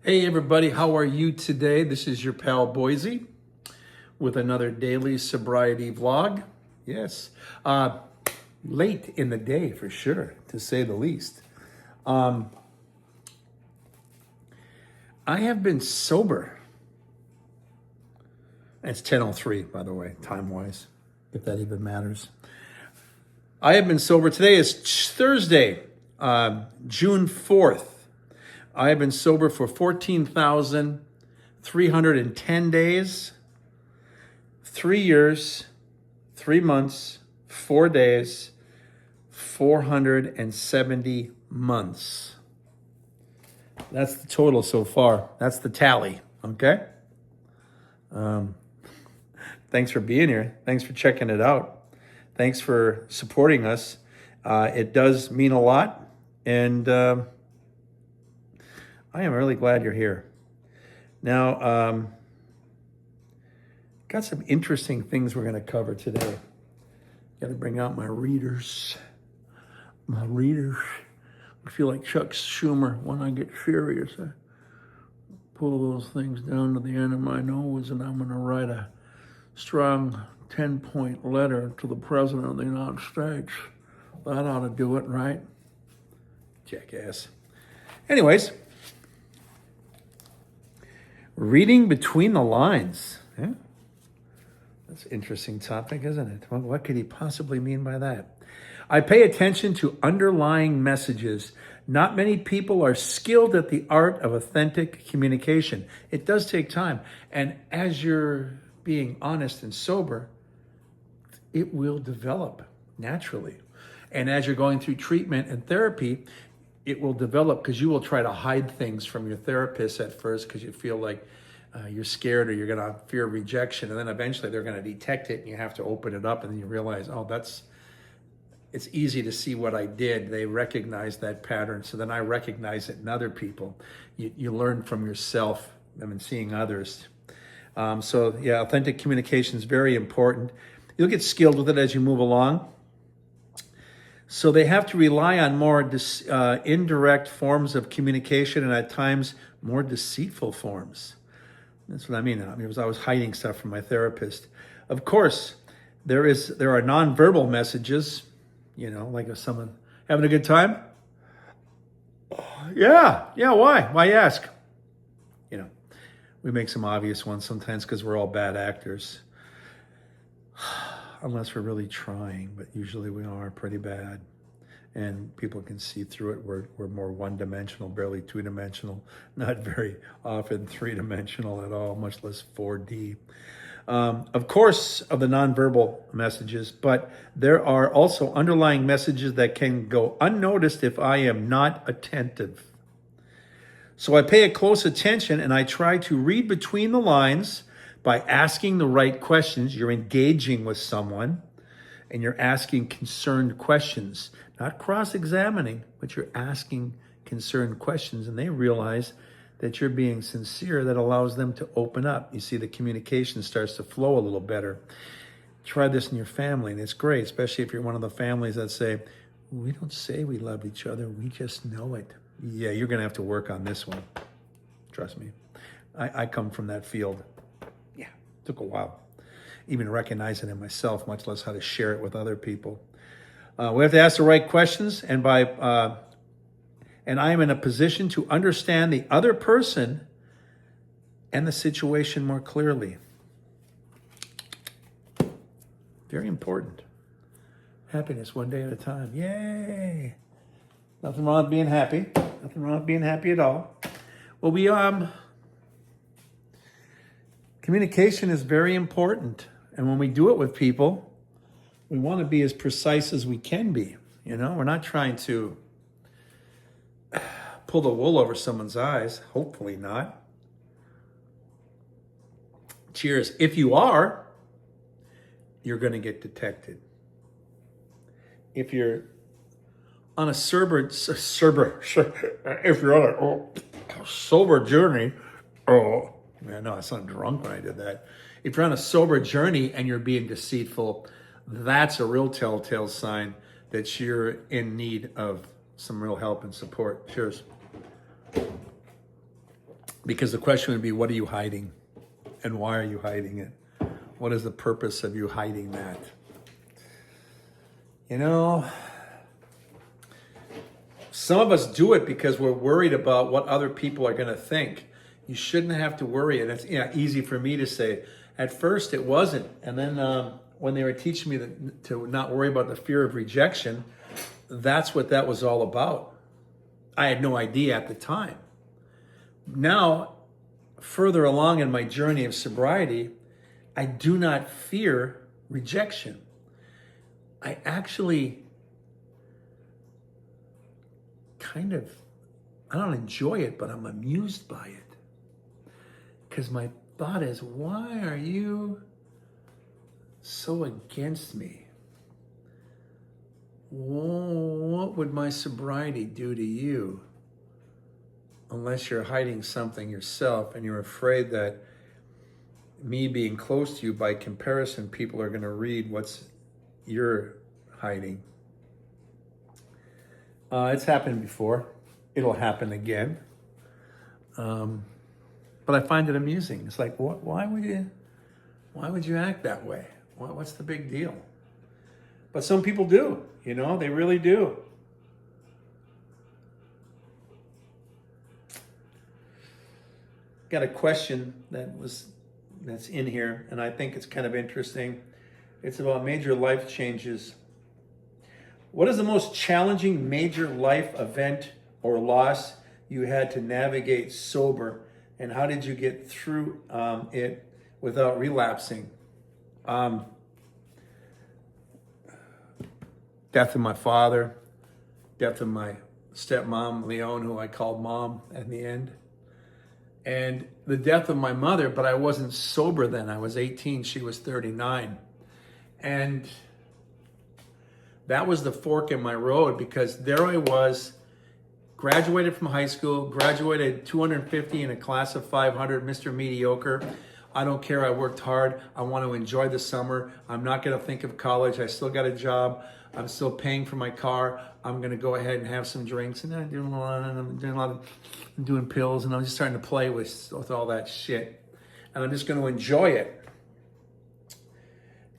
Hey everybody, how are you today? This is your pal Boise with another daily sobriety vlog. Yes, late in the day for sure, to say the least. I have been sober. It's 10:03, by the way, time-wise, if that even matters. I have been sober. Today is Thursday, June 4th. I have been sober for 14,310 days, 3 years, 3 months, 4 days, 470 months. That's the total so far. That's the tally, okay? Thanks for being here. Thanks for checking it out. Thanks for supporting us. It does mean a lot, and I am really glad you're here. Now, got some interesting things we're going to cover today. Got to bring out my readers. My readers. I feel like Chuck Schumer when I get serious. I pull those things down to the end of my nose, and I'm going to write a strong 10-point letter to the President of the United States. That ought to do it, right? Jackass. Anyways. Reading between the lines. Yeah. That's an interesting topic, isn't it? Well, what could he possibly mean by that? I pay attention to underlying messages. Not many people are skilled at the art of authentic communication. It does take time. And as you're being honest and sober, it will develop naturally. And as you're going through treatment and therapy, it will develop because you will try to hide things from your therapist at first because you feel like you're scared or you're going to fear rejection. And then eventually they're going to detect it and you have to open it up and then you realize, oh, it's easy to see what I did. They recognize that pattern. So then I recognize it in other people. You learn from yourself and seeing others. So yeah, authentic communication is very important. You'll get skilled with it as you move along. So they have to rely on more indirect forms of communication and at times more deceitful forms. That's what I mean. I was hiding stuff from my therapist. Of course, there are nonverbal messages, like if someone having a good time. Yeah, why? Why ask? We make some obvious ones sometimes because we're all bad actors. Unless we're really trying, but usually we are pretty bad. And people can see through it. We're more one-dimensional, barely two-dimensional, not very often three-dimensional at all, much less 4D. Of course, of the nonverbal messages, but there are also underlying messages that can go unnoticed if I am not attentive. So I pay a close attention and I try to read between the lines by asking the right questions. You're engaging with someone and you're asking concerned questions, not cross-examining, but you're asking concerned questions and they realize that you're being sincere. That allows them to open up. You see, the communication starts to flow a little better. Try this in your family and it's great, especially if you're one of the families that say, we don't say we love each other, we just know it. Yeah, you're gonna have to work on this one. Trust me. I come from that field. Yeah, took a while. Even recognizing it myself, much less how to share it with other people. We have to ask the right questions, and I am in a position to understand the other person and the situation more clearly. Very important. Happiness one day at a time. Yay! Nothing wrong with being happy. Nothing wrong with being happy at all. Well, communication is very important. And when we do it with people, we want to be as precise as we can be. We're not trying to pull the wool over someone's eyes. Hopefully not. Cheers. If you are, you're going to get detected. If you're on a sober journey, no, I sounded drunk when I did that. If you're on a sober journey and you're being deceitful, that's a real telltale sign that you're in need of some real help and support. Cheers. Because the question would be, what are you hiding? And why are you hiding it? What is the purpose of you hiding that? You know, some of us do it because we're worried about what other people are going to think. You shouldn't have to worry. And it's easy for me to say. At first, it wasn't. And then when they were teaching me to not worry about the fear of rejection, that's what that was all about. I had no idea at the time. Now, further along in my journey of sobriety, I do not fear rejection. I actually I don't enjoy it, but I'm amused by it. Because my thought is, why are you so against me? What would my sobriety do to you? Unless you're hiding something yourself and you're afraid that me being close to you, by comparison, people are going to read what's you're hiding. It's happened before. It'll happen again. But I find it amusing. It's like, why would you act that way? What's the big deal? But some people do, they really do. Got a question that's in here, and I think it's kind of interesting. It's about major life changes. What is the most challenging major life event or loss you had to navigate sober, and how did you get through it without relapsing? Death of my father, death of my stepmom, Leone, who I called mom at the end, and the death of my mother, but I wasn't sober then. I was 18, she was 39. And that was the fork in my road, because there I was, graduated from high school, graduated 250 in a class of 500, Mr. Mediocre. I don't care, I worked hard, I want to enjoy the summer, I'm not going to think of college, I still got a job, I'm still paying for my car, I'm going to go ahead and have some drinks, and I'm doing pills, and I'm just starting to play with all that shit. And I'm just going to enjoy it.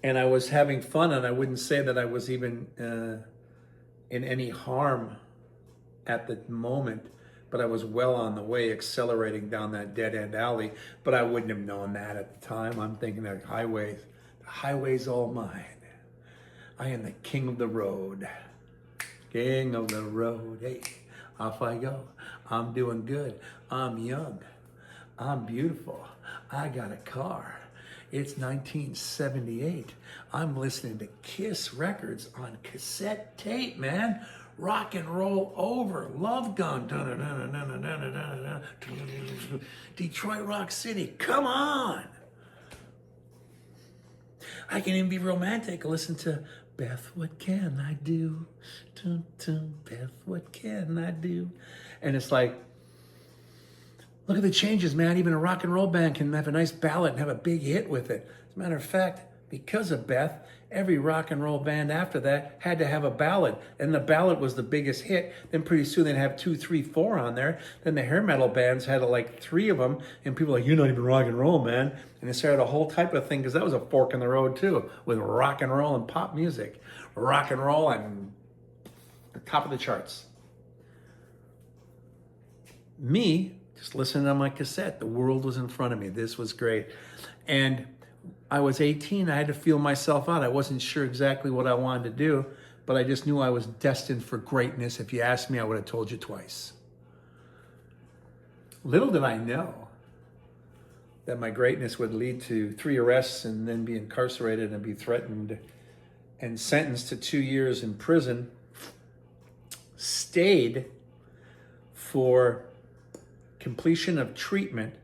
And I was having fun, and I wouldn't say that I was even in any harm at the moment, but I was well on the way, accelerating down that dead-end alley. But I wouldn't have known that at the time. I'm thinking that the highway's all mine. I am the king of the road. King of the road. Hey, off I go. I'm doing good. I'm young. I'm beautiful. I got a car. It's 1978. I'm listening to Kiss records on cassette tape, man. Rock and roll over. Love Gun. Detroit Rock City. Come on. I can even be romantic. Listen to Beth, what can I do? Dun, dun, Beth, what can I do? And it's like, look at the changes, man. Even a rock and roll band can have a nice ballad and have a big hit with it. As a matter of fact, because of Beth, every rock and roll band after that had to have a ballad. And the ballad was the biggest hit. Then pretty soon they'd have 2, 3, 4 on there. Then the hair metal bands had like 3 of them. And people were like, you're not even rock and roll, man. And they started a whole type of thing, because that was a fork in the road too, with rock and roll and pop music. Rock and roll and the top of the charts. Me, just listening on my cassette. The world was in front of me. This was great. And I was 18. I had to feel myself out. I wasn't sure exactly what I wanted to do, but I just knew I was destined for greatness. If you asked me, I would have told you twice. Little did I know that my greatness would lead to 3 arrests and then be incarcerated and be threatened and sentenced to 2 years in prison. Stayed for completion of treatment.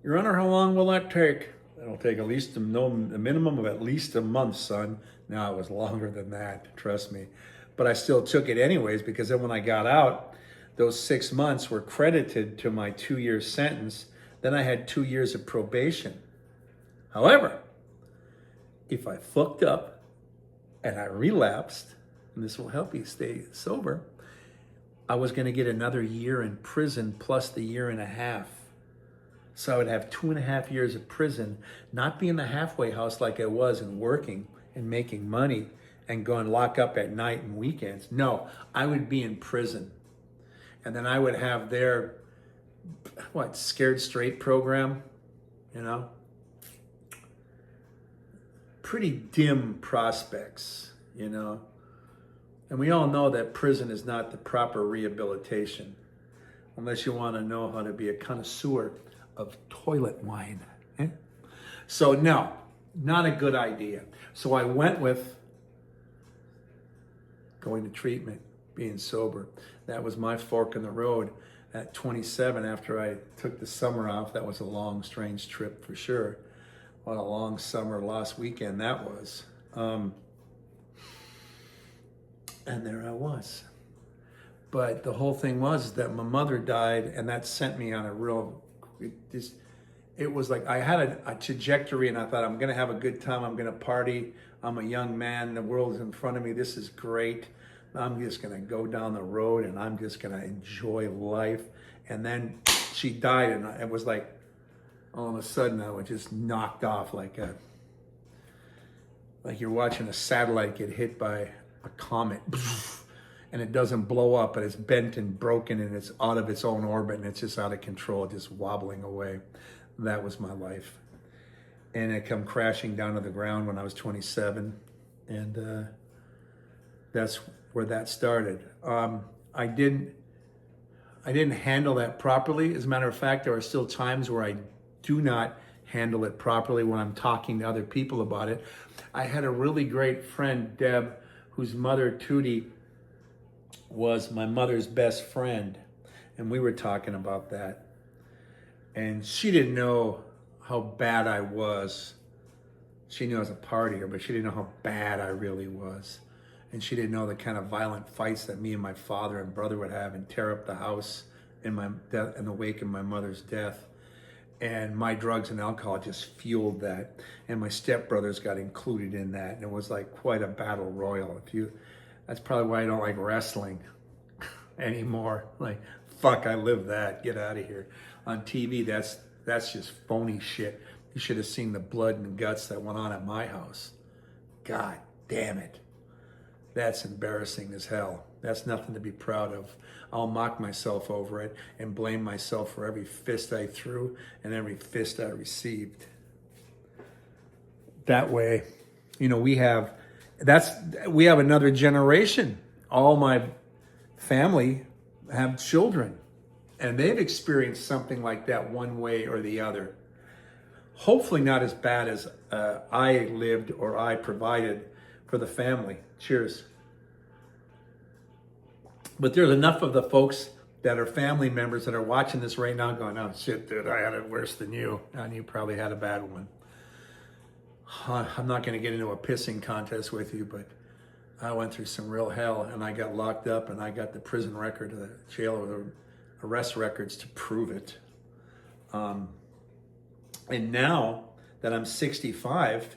Your Honor, how long will that take? It'll take at least a minimum of at least a month, son. No, it was longer than that, trust me. But I still took it anyways, because then when I got out, those 6 months were credited to my 2-year sentence. Then I had 2 years of probation. However, if I fucked up and I relapsed, and this will help you stay sober, I was going to get another year in prison plus the 1.5 years So I would have 2.5 years of prison, not be in the halfway house like I was and working and making money and going lock up at night and weekends. No, I would be in prison. And then I would have their, Scared Straight program, you know? Pretty dim prospects, you know? And we all know that prison is not the proper rehabilitation, unless you want to know how to be a connoisseur of toilet wine. So no, not a good idea. So I went with going to treatment, being sober. That was my fork in the road at 27 after I took the summer off. That was a long, strange trip for sure. What a long summer last weekend that was. And there I was. But the whole thing was that my mother died, and that sent me on a real, it was like I had a trajectory, and I thought, I'm gonna have a good time, I'm gonna party, I'm a young man, the world's in front of me, this is great. I'm just gonna go down the road and I'm just gonna enjoy life. And then she died, and it was like, all of a sudden I was just knocked off like you're watching a satellite get hit by a comet. And it doesn't blow up, but it's bent and broken and it's out of its own orbit and it's just out of control, just wobbling away. That was my life. And it come crashing down to the ground when I was 27. And that's where that started. I didn't handle that properly. As a matter of fact, there are still times where I do not handle it properly when I'm talking to other people about it. I had a really great friend, Deb, whose mother, Tootie, was my mother's best friend. And we were talking about that. And she didn't know how bad I was. She knew I was a partier, but she didn't know how bad I really was. And she didn't know the kind of violent fights that me and my father and brother would have and tear up the house in the wake of my mother's death. And my drugs and alcohol just fueled that. And my stepbrothers got included in that. And it was like quite a battle royal. That's probably why I don't like wrestling anymore. Like, fuck, I live that. Get out of here. On TV, that's just phony shit. You should have seen the blood and guts that went on at my house. God damn it. That's embarrassing as hell. That's nothing to be proud of. I'll mock myself over it and blame myself for every fist I threw and every fist I received. That way, we have another generation. All my family have children, and they've experienced something like that one way or the other. Hopefully not as bad as I lived or I provided for the family. Cheers. But there's enough of the folks that are family members that are watching this right now going, oh shit, dude, I had it worse than you. And you probably had a bad one. I'm not going to get into a pissing contest with you, but I went through some real hell, and I got locked up, and I got the prison record, the jail or the arrest records to prove it. And now that I'm 65,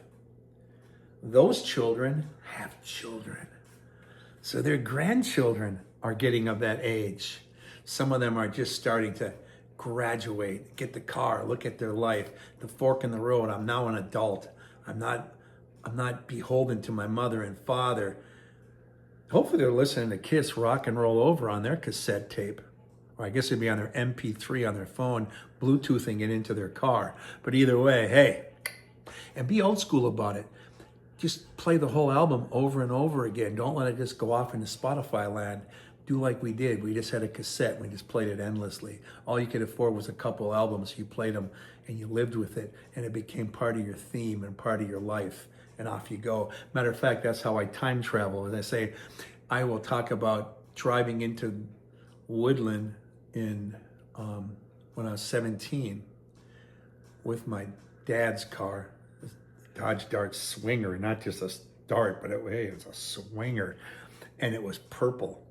those children have children. So their grandchildren are getting of that age. Some of them are just starting to graduate, get the car, look at their life, the fork in the road. I'm now an adult. I'm not beholden to my mother and father. Hopefully they're listening to Kiss Rock and Roll Over on their cassette tape. Or I guess it'd be on their MP3 on their phone, Bluetoothing it into their car. But either way, hey, and be old school about it. Just play the whole album over and over again. Don't let it just go off into Spotify land. Do like we did. We just had a cassette. We just played it endlessly. All you could afford was a couple albums. You played them and you lived with it, and it became part of your theme and part of your life, and off you go. Matter of fact, that's how I time travel. As I say, I will talk about driving into Woodland when I was 17 with my dad's car, Dodge Dart Swinger, not just a Dart, but it was a Swinger, and it was purple.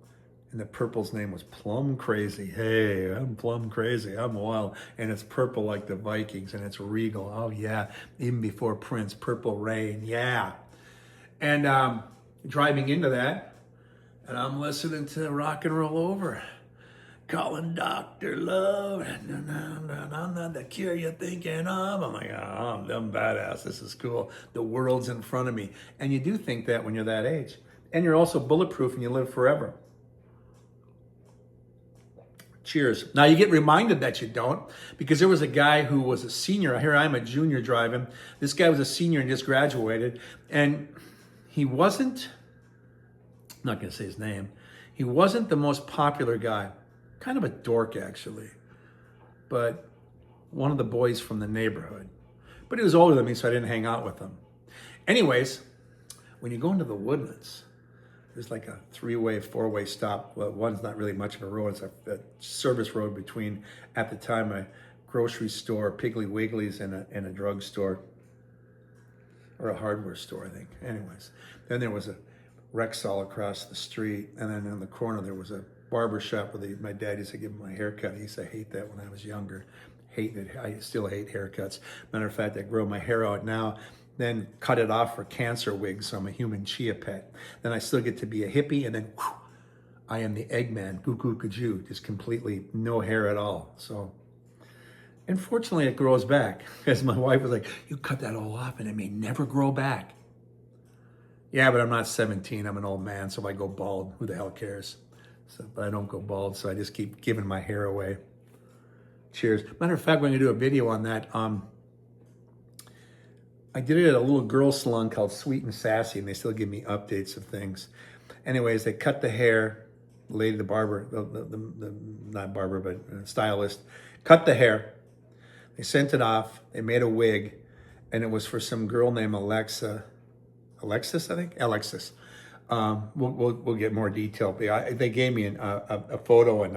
And the purple's name was Plum Crazy. Hey, I'm plum crazy. I'm wild. And it's purple like the Vikings, and it's regal. Oh, yeah. Even before Prince, Purple Rain. Yeah. And driving into that, and I'm listening to Rock and Roll Over. calling Dr. Love, I'm not the cure you're thinking of. I'm like, oh, I'm badass. This is cool. The world's in front of me. And you do think that when you're that age. And you're also bulletproof and you live forever. Cheers. Now you get reminded that you don't, because there was a guy who was a senior. Here I'm a junior driving. This guy was a senior and just graduated. And he wasn't, I'm not going to say his name, he wasn't the most popular guy. Kind of a dork, actually. But one of the boys from the neighborhood. But he was older than me, so I didn't hang out with him. Anyways, when you go into the Woodlands, there's like a 3-way, 4-way stop. Well, one's not really much of a road. It's a service road between, at the time, a grocery store, Piggly Wiggly's, and a drugstore. Or a hardware store, I think. Anyways. Then there was a Rexall across the street. And then in the corner, there was a barber shop where my dad used to give me my haircut. He used to hate that when I was younger. Hated it. I still hate haircuts. Matter of fact, I grow my hair out now, then cut it off for cancer wigs, so I'm a human chia pet. Then I still get to be a hippie, and then whew, I am the Eggman, goo goo goo, just completely no hair at all. So, unfortunately, it grows back, because my wife was like, you cut that all off and it may never grow back. Yeah, but I'm not 17, I'm an old man, so if I go bald, who the hell cares? So, but I don't go bald, so I just keep giving my hair away. Cheers. Matter of fact, we're going to do a video on that. I did it at a little girl salon called Sweet and Sassy, and they still give me updates of things. Anyways, they cut the hair. The lady, the barber, the not barber, but stylist, cut the hair. They sent it off. They made a wig, and it was for some girl named Alexis, I think? Alexis. We'll get more detail. They gave me a photo and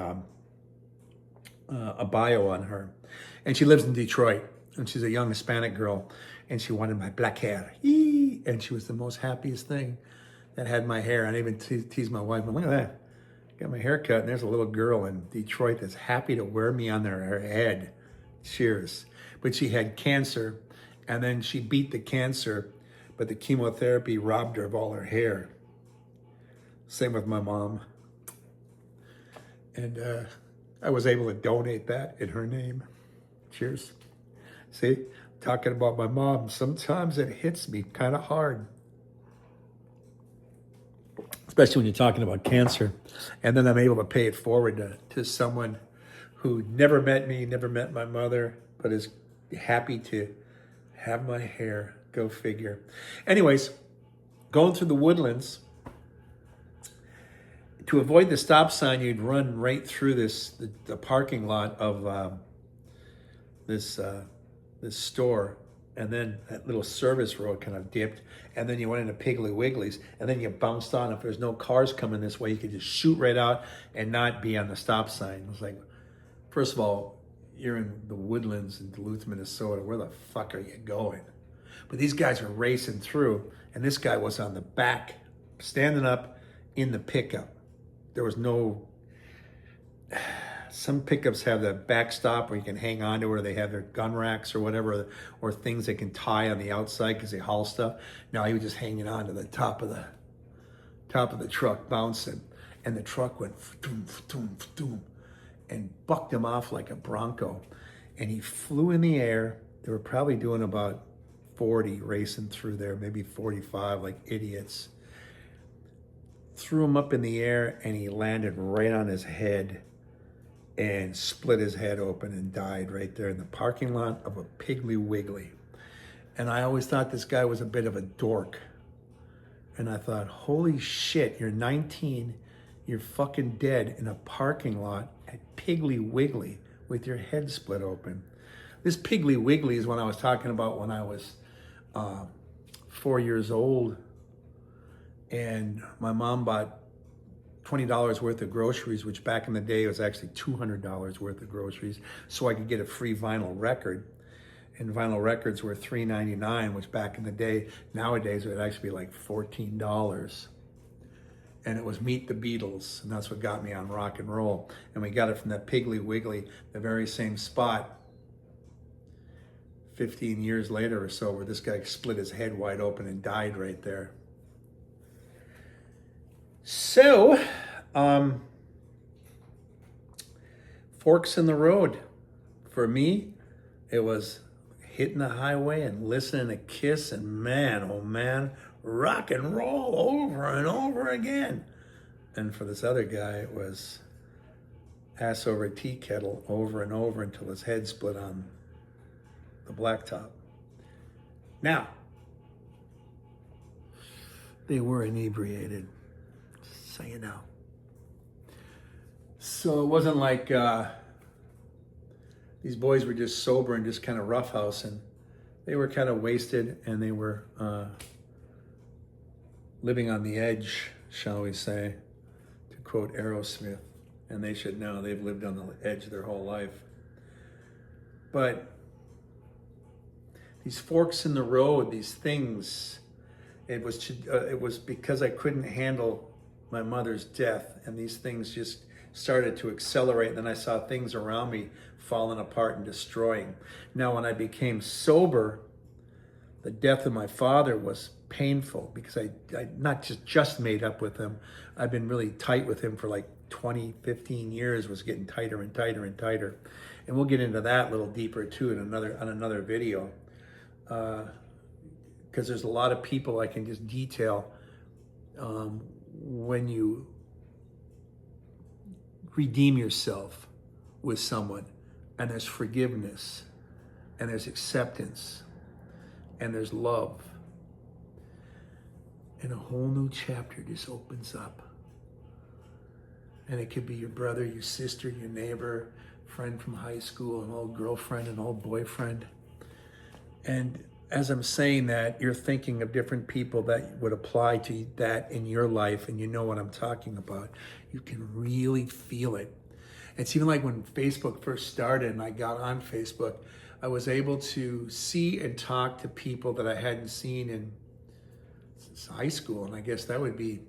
a bio on her. And she lives in Detroit, and she's a young Hispanic girl. And she wanted my black hair. Eee! And she was the most happiest thing that had my hair. And I even teased my wife, look at that. Got my hair cut, and there's a little girl in Detroit that's happy to wear me on her head. Cheers. But she had cancer, and then she beat the cancer, but the chemotherapy robbed her of all her hair. Same with my mom. And I was able to donate that in her name. Cheers. See? Talking about my mom, sometimes it hits me kind of hard. Especially when you're talking about cancer. And then I'm able to pay it forward to someone who never met me, never met my mother, but is happy to have my hair. Go figure. Anyways, going through the Woodlands, to avoid the stop sign, you'd run right through the parking lot of this store, and then that little service road kind of dipped, and then you went into Piggly Wiggly's, and then you bounced on. If there's no cars coming this way, you could just shoot right out and not be on the stop sign. It was like, first of all, you're in the Woodlands in Duluth, Minnesota. Where the fuck are you going? But these guys were racing through, and this guy was on the back, standing up in the pickup. There was no... Some pickups have the backstop where you can hang on to where they have their gun racks or whatever, or things they can tie on the outside because they haul stuff. No, he was just hanging on to the top of the truck, bouncing, and the truck went doom, doom, doom, and bucked him off like a Bronco, and he flew in the air. They were probably doing about 40 racing through there, maybe 45, like idiots. Threw him up in the air, and he landed right on his head and split his head open and died right there in the parking lot of a Piggly Wiggly. And I always thought this guy was a bit of a dork. And I thought, holy shit, you're 19, you're fucking dead in a parking lot at Piggly Wiggly with your head split open. This Piggly Wiggly is what I was talking about when I was 4 years old. And my mom bought $20 worth of groceries, which back in the day was actually $200 worth of groceries, so I could get a free vinyl record. And vinyl records were $3.99, which back in the day, nowadays, would actually be like $14. And it was Meet the Beatles, and that's what got me on rock and roll. And we got it from that Piggly Wiggly, the very same spot, 15 years later or so, where this guy split his head wide open and died right there. So, forks in the road. For me, it was hitting the highway and listening to Kiss, and man, oh man, rock and roll over and over again. And for this other guy, it was ass over tea kettle over and over until his head split on the blacktop. Now, they were inebriated, so you know. So it wasn't like these boys were just sober and just kind of roughhousing. They were kind of wasted, and they were living on the edge, shall we say, to quote Aerosmith. And they should know they've lived on the edge their whole life. But these forks in the road, these things, it was because I couldn't handle my mother's death, and these things just started to accelerate. And then I saw things around me falling apart and destroying. Now, when I became sober, the death of my father was painful because I not just made up with him. I've been really tight with him for like 20, 15 years, was getting tighter and tighter and tighter. And we'll get into that a little deeper too on another video. Because there's a lot of people I can just detail when you redeem yourself with someone, and there's forgiveness, and there's acceptance, and there's love, and a whole new chapter just opens up. And it could be your brother, your sister, your neighbor, friend from high school, an old girlfriend, an old boyfriend. And as I'm saying that, you're thinking of different people that would apply to that in your life, and you know what I'm talking about. You can really feel it. It's even like when Facebook first started and I got on Facebook, I was able to see and talk to people that I hadn't seen since high school. And I guess that would be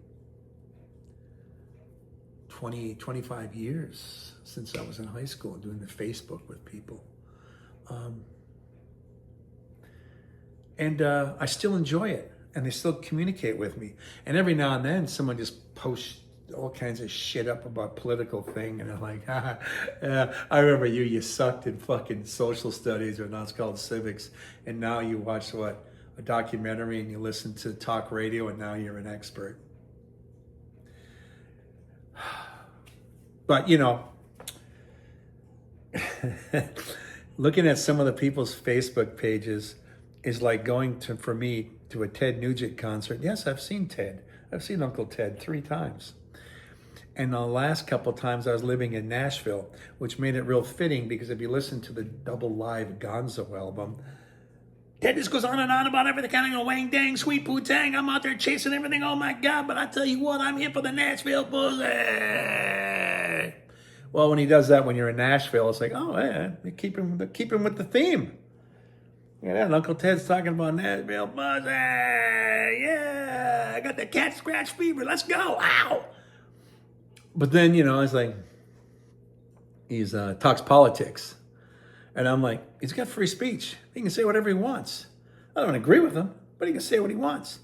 20, 25 years since I was in high school doing the Facebook with people. And I still enjoy it, and they still communicate with me. And every now and then someone just posts all kinds of shit up about political thing, and I'm like, I remember you sucked in fucking social studies, or now it's called civics, and now you watch a documentary, and you listen to talk radio, and now you're an expert. But, you know, looking at some of the people's Facebook pages is like going for me to a Ted Nugent concert. Yes, I've seen Ted. I've seen Uncle Ted 3 times. And the last couple of times I was living in Nashville, which made it real fitting because if you listen to the double live Gonzo album, Ted just goes on and on about everything, kind of wang dang, sweet poo tang. I'm out there chasing everything. Oh my God! But I tell you what, I'm here for the Nashville pussy. Well, when he does that, when you're in Nashville, it's like, oh yeah, they keep him with the theme. Yeah, and Uncle Ted's talking about Nashville pussy. Yeah, I got the cat scratch fever. Let's go. Ow. But then, you know, it's like he's talks politics. And I'm like, he's got free speech. He can say whatever he wants. I don't agree with him, but he can say what he wants.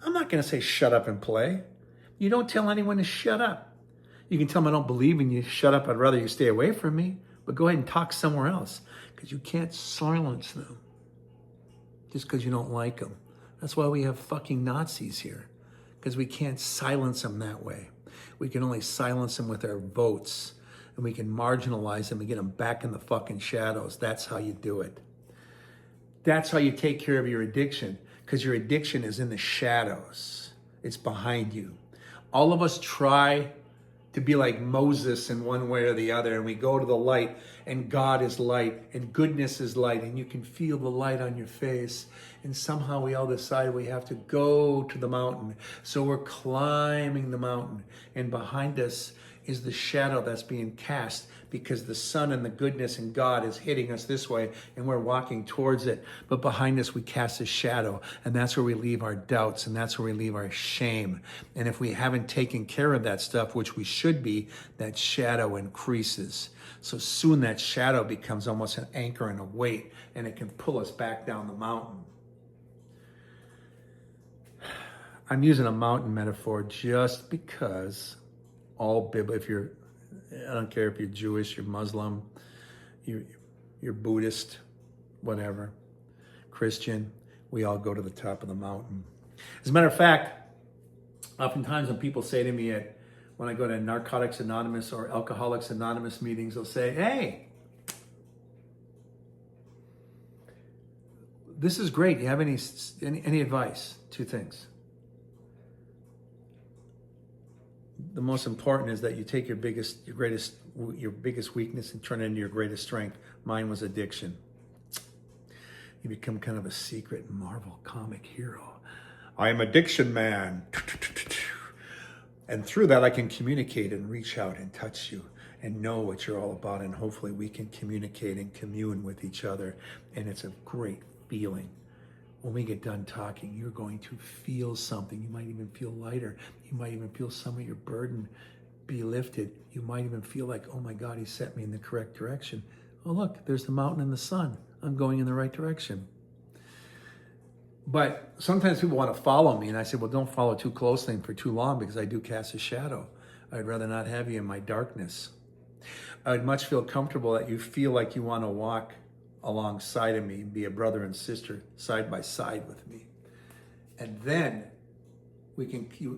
I'm not going to say shut up and play. You don't tell anyone to shut up. You can tell them I don't believe in you. Shut up. I'd rather you stay away from me. But go ahead and talk somewhere else because you can't silence them just because you don't like them. That's why we have fucking Nazis here, because we can't silence them that way. We can only silence them with our votes. And we can marginalize them and get them back in the fucking shadows. That's how you do it. That's how you take care of your addiction, because your addiction is in the shadows. It's behind you. All of us try to be like Moses in one way or the other, and we go to the light, and God is light, and goodness is light, and you can feel the light on your face, and somehow we all decide we have to go to the mountain. So we're climbing the mountain, and behind us is the shadow that's being cast because the sun and the goodness and God is hitting us this way and we're walking towards it. But behind us, we cast a shadow, and that's where we leave our doubts, and that's where we leave our shame. And if we haven't taken care of that stuff, which we should be, that shadow increases. So soon that shadow becomes almost an anchor and a weight, and it can pull us back down the mountain. I'm using a mountain metaphor just because if you're I don't care if you're Jewish, you're Muslim, you're Buddhist, whatever, Christian. We all go to the top of the mountain. As a matter of fact, oftentimes when people say to me when I go to Narcotics Anonymous or Alcoholics Anonymous meetings, they'll say, hey, this is great. Do you have any advice? Two things. The most important is that you take your biggest weakness and turn it into your greatest strength. Mine was addiction. You become kind of a secret Marvel comic hero. I am addiction man. And through that, I can communicate and reach out and touch you and know what you're all about. And hopefully we can communicate and commune with each other. And it's a great feeling. When we get done talking, you're going to feel something. You might even feel lighter. You might even feel some of your burden be lifted. You might even feel like, oh my God, he set me in the correct direction. Oh, look, there's the mountain and the sun. I'm going in the right direction. But sometimes people want to follow me, and I say, well, don't follow too closely and for too long, because I do cast a shadow. I'd rather not have you in my darkness. I would much feel comfortable that you feel like you want to walk alongside of me, be a brother and sister side by side with me. And then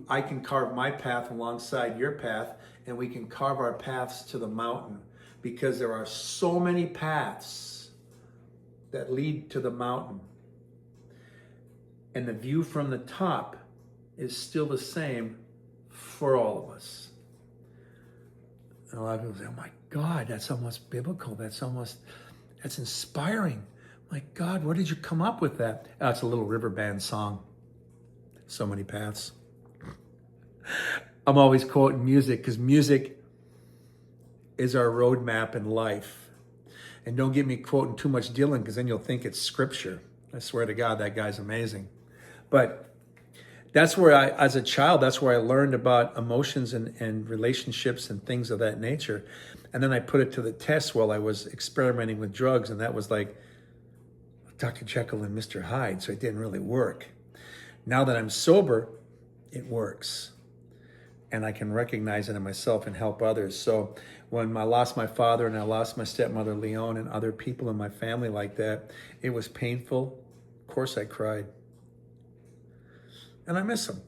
I can carve my path alongside your path, and we can carve our paths to the mountain, because there are so many paths that lead to the mountain. And the view from the top is still the same for all of us. And a lot of people say, oh my God, that's almost biblical. That's inspiring. My God, where did you come up with that? Oh, it's a Little River Band song. So many paths. I'm always quoting music, because music is our roadmap in life. And don't get me quoting too much Dylan, because then you'll think it's scripture. I swear to God, that guy's amazing. But that's where as a child, that's where I learned about emotions and relationships and things of that nature. And then I put it to the test while I was experimenting with drugs, and that was like Dr. Jekyll and Mr. Hyde, so it didn't really work. Now that I'm sober, it works. And I can recognize it in myself and help others. So when I lost my father and I lost my stepmother, Leon, and other people in my family like that, it was painful. Of course I cried. And I miss them.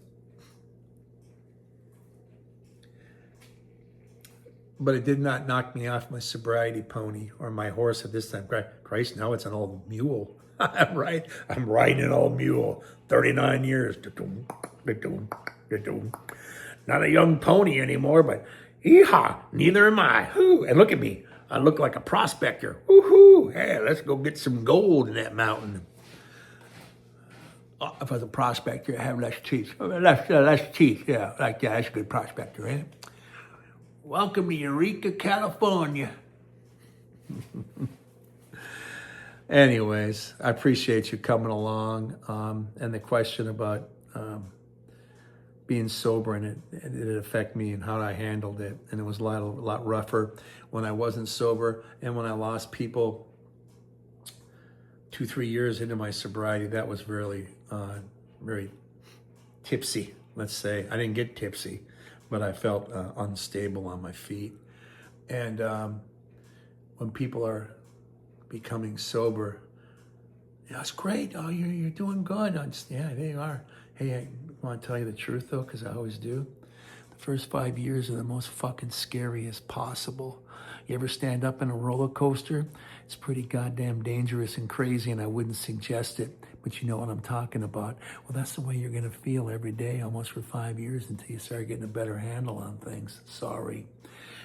But it did not knock me off my sobriety pony or my horse at this time. Christ, now it's an old mule. I'm riding an old mule. 39 years. Not a young pony anymore, but yeehaw, neither am I. Whoo, and look at me. I look like a prospector. Woohoo! Hey, let's go get some gold in that mountain. Oh, if I was a prospector, I have less teeth. Less teeth, yeah. Like, yeah, that's a good prospector, ain't it? Welcome to Eureka, California. Anyways, I appreciate you coming along. And the question about being sober and it affected me and how I handled it. And it was a lot rougher when I wasn't sober, and when I lost people 2-3 years into my sobriety. That was really very tipsy, let's say. I didn't get tipsy, but I felt unstable on my feet. And when people are becoming sober, yeah, it's great. Oh, you're doing good. Yeah, they are. Hey, I want to tell you the truth, though, because I always do. The first 5 years are the most fucking scariest possible. You ever stand up in a roller coaster? It's pretty goddamn dangerous and crazy, and I wouldn't suggest it, but you know what I'm talking about. Well, that's the way you're going to feel every day, almost for 5 years, until you start getting a better handle on things. Sorry.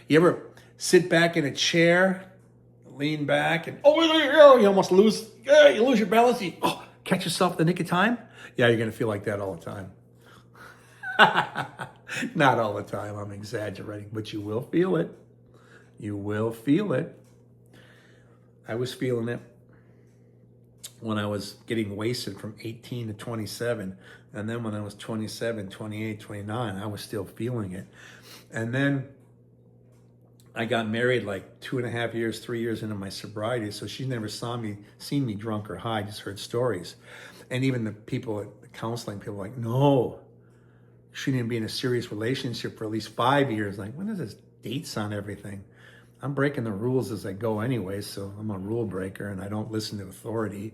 You ever sit back in a chair, lean back, and you almost lose your balance. You catch yourself in the nick of time? Yeah, you're going to feel like that all the time. Not all the time, I'm exaggerating, but you will feel it. You will feel it. I was feeling it when I was getting wasted from 18 to 27. And then when I was 27, 28, 29, I was still feeling it. And then I got married like 2.5 years, 3 years into my sobriety. So she never seen me drunk or high, just heard stories. And even the people at the counseling, people were like, no, she didn't be in a serious relationship for at least 5 years. Like, when does this dates on everything. I'm breaking the rules as I go anyway, so I'm a rule breaker and I don't listen to authority.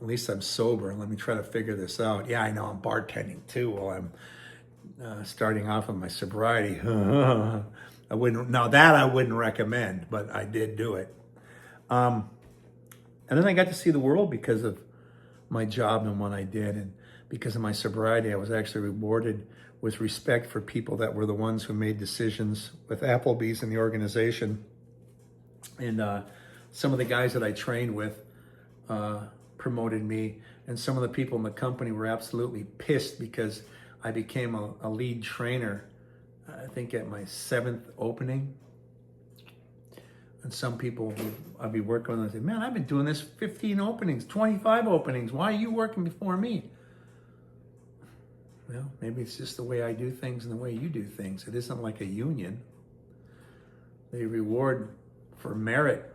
At least I'm sober. Let me try to figure this out. Yeah, I know I'm bartending too while I'm starting off with my sobriety. I wouldn't recommend, but I did do it. And then I got to see the world because of my job and what I did. And because of my sobriety, I was actually rewarded with respect for people that were the ones who made decisions with Applebee's and the organization. And some of the guys that I trained with promoted me. And some of the people in the company were absolutely pissed because I became a lead trainer, I think at my 7th opening. And some people I'd be working with and say, man, I've been doing this 15 openings, 25 openings. Why are you working before me? Well, maybe it's just the way I do things and the way you do things. It isn't like a union. They reward for merit.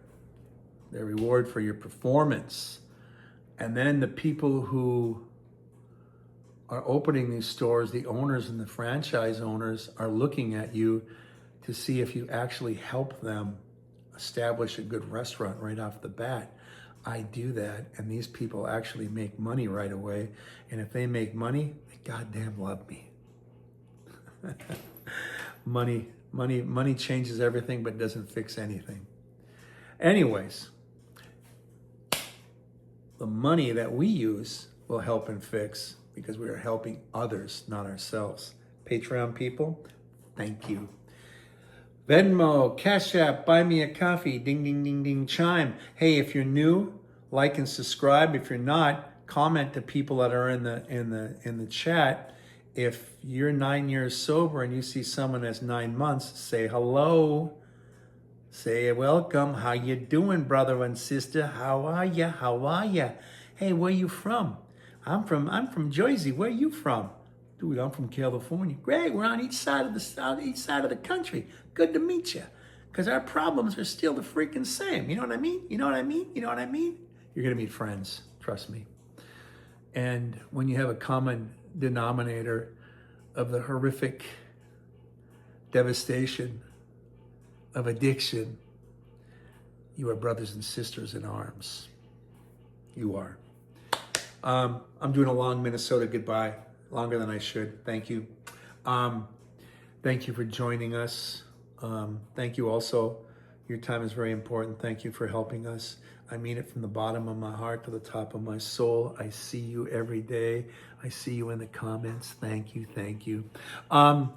They reward for your performance. And then the people who are opening these stores, the owners and the franchise owners, are looking at you to see if you actually help them establish a good restaurant right off the bat. I do that, and these people actually make money right away. And if they make money, they goddamn love me. Money changes everything, but doesn't fix anything. Anyways, the money that we use will help and fix because we are helping others, not ourselves. Patreon people, thank you. Venmo, Cash App, Buy Me a Coffee, ding, ding, ding, ding, chime. Hey, if you're new, like and subscribe. If you're not, comment to people that are in the chat. If you're 9 years sober and you see someone that's 9 months, say hello. Say welcome. How you doing, brother and sister? How are ya? How are ya? Hey, where you from? I'm from Jersey. Where you from? Dude, I'm from California. Great, we're on each side of the country. Good to meet you. Because our problems are still the freaking same. You know what I mean? You know what I mean? You know what I mean? You're going to meet friends. Trust me. And when you have a common denominator of the horrific devastation of addiction, you are brothers and sisters in arms. You are. I'm doing a long Minnesota goodbye. Longer than I should. Thank you. Thank you for joining us. Thank you also. Your time is very important. Thank you for helping us. I mean it from the bottom of my heart to the top of my soul. I see you every day. I see you in the comments. Thank you. Thank you. And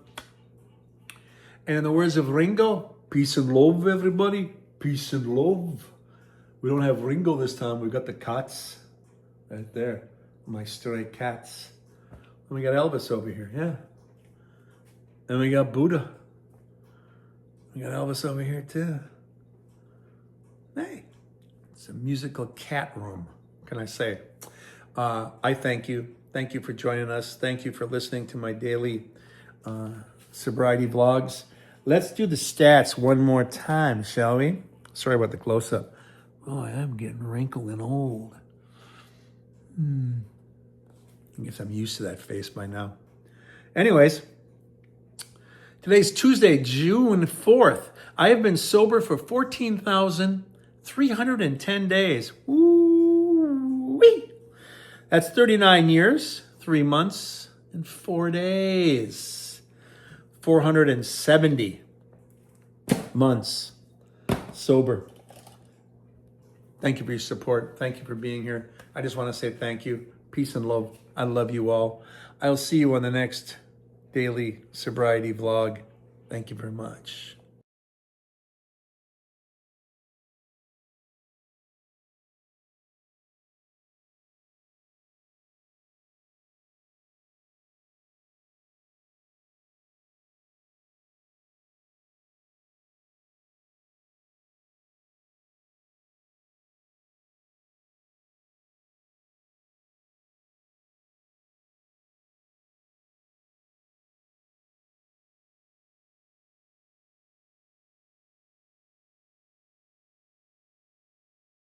in the words of Ringo, peace and love, everybody. Peace and love. We don't have Ringo this time. We've got the cats right there. My stray cats. And we got Elvis over here, yeah. And we got Buddha. We got Elvis over here too. Hey, it's a musical cat room, can I say? I thank you. Thank you for joining us. Thank you for listening to my daily sobriety vlogs. Let's do the stats one more time, shall we? Sorry about the close-up. Oh, I am getting wrinkled and old. I guess I'm used to that face by now. Anyways, today's Tuesday, June 4th. I have been sober for 14,310 days. Woo-wee! That's 39 years, 3 months, and 4 days. 470 months sober. Thank you for your support. Thank you for being here. I just want to say thank you. Peace and love. I love you all. I'll see you on the next daily sobriety vlog. Thank you very much.